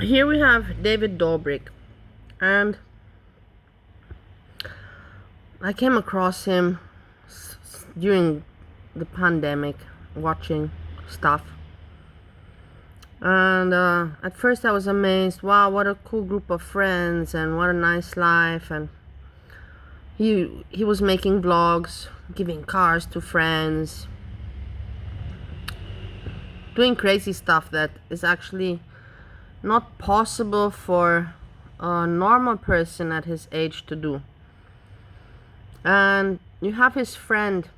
Here we have David Dobrik, and I came across him during the pandemic, watching stuff. And at first I was amazed. Wow, what a cool group of friends, and what a nice life. And he was making vlogs, giving cars to friends, doing crazy stuff that is actually not possible for a normal person at his age to do. And you have his friend.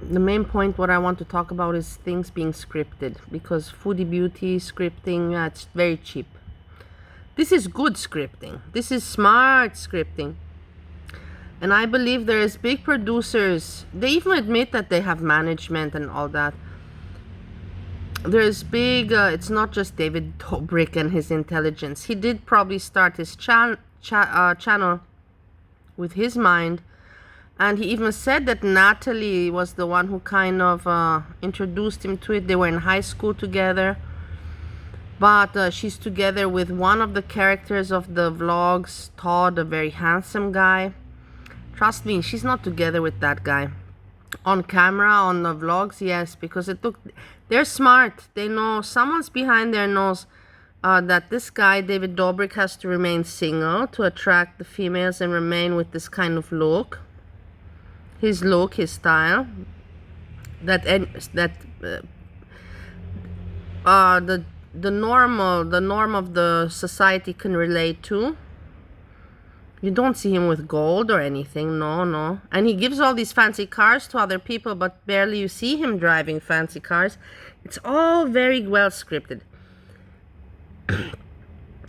The main point what I want to talk about is things being scripted, because foodie beauty scripting, it's very cheap. This is good scripting. This is smart scripting. And I believe there is big producers, they even admit that they have management and all that. There's big, it's not just David Dobrik and his intelligence. He did probably start his channel with his mind. And he even said that Natalie was the one who kind of introduced him to it. They were in high school together. But she's together with one of the characters of the vlogs, Todd, a very handsome guy. Trust me, she's not together with that guy. On camera, on the vlogs, yes, because they're smart. They know, someone's behind there knows that this guy, David Dobrik, has to remain single to attract the females and remain with this kind of look. His look, his style, the norm of the society can relate to. You don't see him with gold or anything, no. And he gives all these fancy cars to other people, but barely you see him driving fancy cars. It's all very well scripted.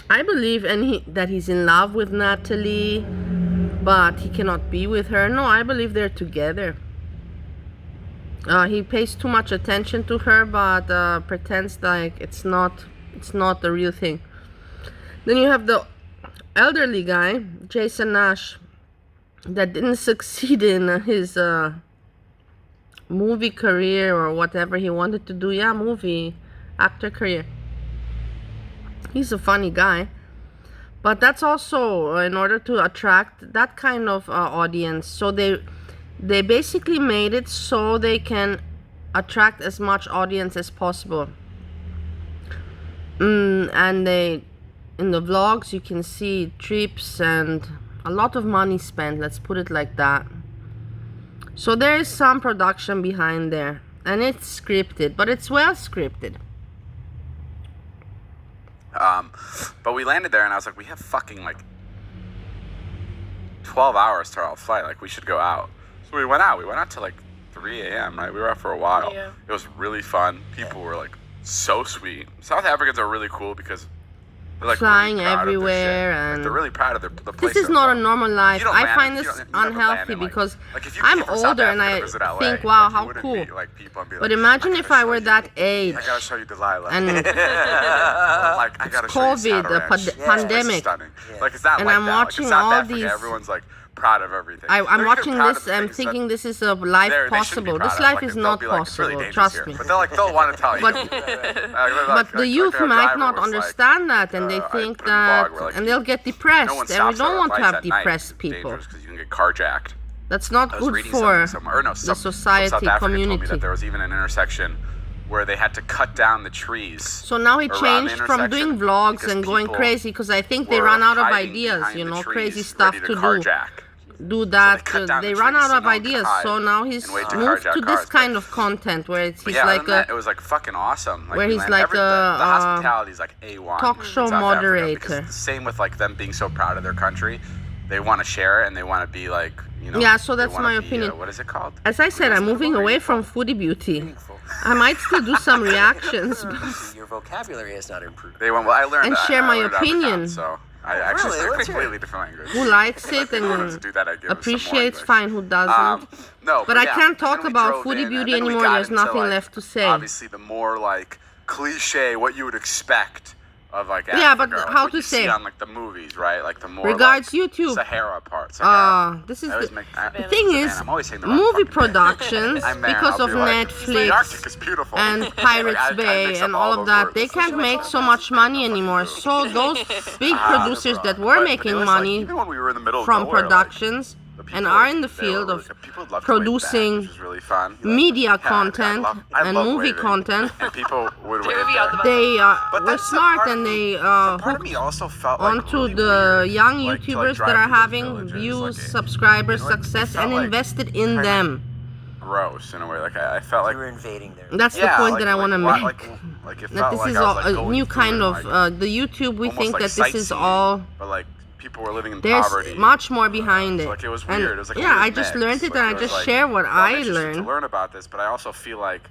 I believe that he's in love with Natalie, but he cannot be with her. No, I believe they're together. He pays too much attention to her, but pretends like it's not the real thing. Then you have the elderly guy, Jason Nash, that didn't succeed in his movie career or whatever he wanted to do. Yeah, movie actor career. He's a funny guy. But that's also in order to attract that kind of audience. So they basically made it so they can attract as much audience as possible. And in the vlogs you can see trips and a lot of money spent, let's put it like that. So there is some production behind there, and it's scripted, but it's well scripted. But we landed there and I was like, we have fucking like 12 hours to our flight. Like, we should go out. So we went out. We went out till like 3 a.m., right? We were out for a while. Yeah. It was really fun. People were like so sweet. South Africans are really cool because they're like flying really proud everywhere, of their shit. and like, they're really proud of the place. this is not a normal life. I find you this never land unhealthy in, because like if you I'm came from South older and Africa I to visit LA, think, wow, like, you how wouldn't cool. meet, like, people and be But like, imagine if I were that age. I gotta show you Delilah. And like, I gotta show you COVID, the Saddle Ranch. pandemic. Stunning. Like, it's not And like I'm that. Like, watching in South all Africa, these- everyone's like proud of everything. I'm They're even watching proud of this the and things thinking that this is a life they shouldn't be possible. proud This of. life Like, is they'll not be like, it's really possible. dangerous Trust here. me. But they'll want to tell you. But the youth might not understand that, and they think that, and they'll get depressed, and we don't want to have depressed people. Because you can get carjacked. That's not I was good reading for something somewhere. Or no, the from society, South Africa told me community. that there was even an intersection where they had to cut down the trees. So now he around the changed from doing intersection vlogs because and going people crazy, because I think they were run out of hiding ideas, behind you the know, trees, crazy stuff ready to carjack. do that. cut down the They run trees out so of no one could ideas. hide So now he's and wait to moved carjack to this cars, kind but- of content where he's But yeah, like other than that, it was like fucking awesome. Like, where we he's land- like every- the hospitality is like A1. talk in show South Africa, moderator. because it's the same with like them being so proud of their country. They want to share it and they want to be like, you know. Yeah, so they that's wanna my be, opinion. What is it called? As I said, I'm moving away from foodie beauty. I might still do some reactions Your vocabulary has not improved. They want. Well, I learned and that. share I my learned Afrikaans, opinion. so I actually really? speak a Let's hear completely different language. who likes it If I wanted to and do that, I'd give us some more appreciates, English. fine. Who doesn't? No, But I yeah, can't and then talk we about drove foodie in, beauty and then we anymore. got There's into, nothing like, left to say. Obviously, the more like cliche, what you would expect of like Yeah, but Africa, like how what to you say? see on like the movies, right? Like the more Regards like, YouTube. Sahara part. Sahara. This is I always the the thing is, I'm always saying the wrong movie fucking name. productions, I'm there, because I'll of be like, the Arctic Netflix is beautiful. and Like, Pirates I Bay mix and up all of those that, words. they can't make so much money anymore. So those big producers that were But making it was money like, even when we were in the middle of from nowhere, productions the and people, are like, in the they were field really of good. People would love to wave back, producing which was really fun. media Yeah, content I and love movie waving. content, And people would They wave would be on the back. they But were that's some smart part of and me- they some part of hooked me also felt like onto really the weird, young like, to, YouTubers drive that are through those having villages, views, like, subscribers, it, like, it success, felt and like invested in kinda them. gross in a way. Like I felt like You were invading their. That's the yeah, point like, that I want to like, make. like it That felt this like is I was all like a going new through kind and, of like, the YouTube. We almost think like that this is sightseeing, all. but like people were living in There's poverty. much more behind So, it. like it was And weird. It was like a yeah, weird I just mix. learned it Like, and I it was just like, share what oh, I'm I interested learned. to learn about this, but I also feel like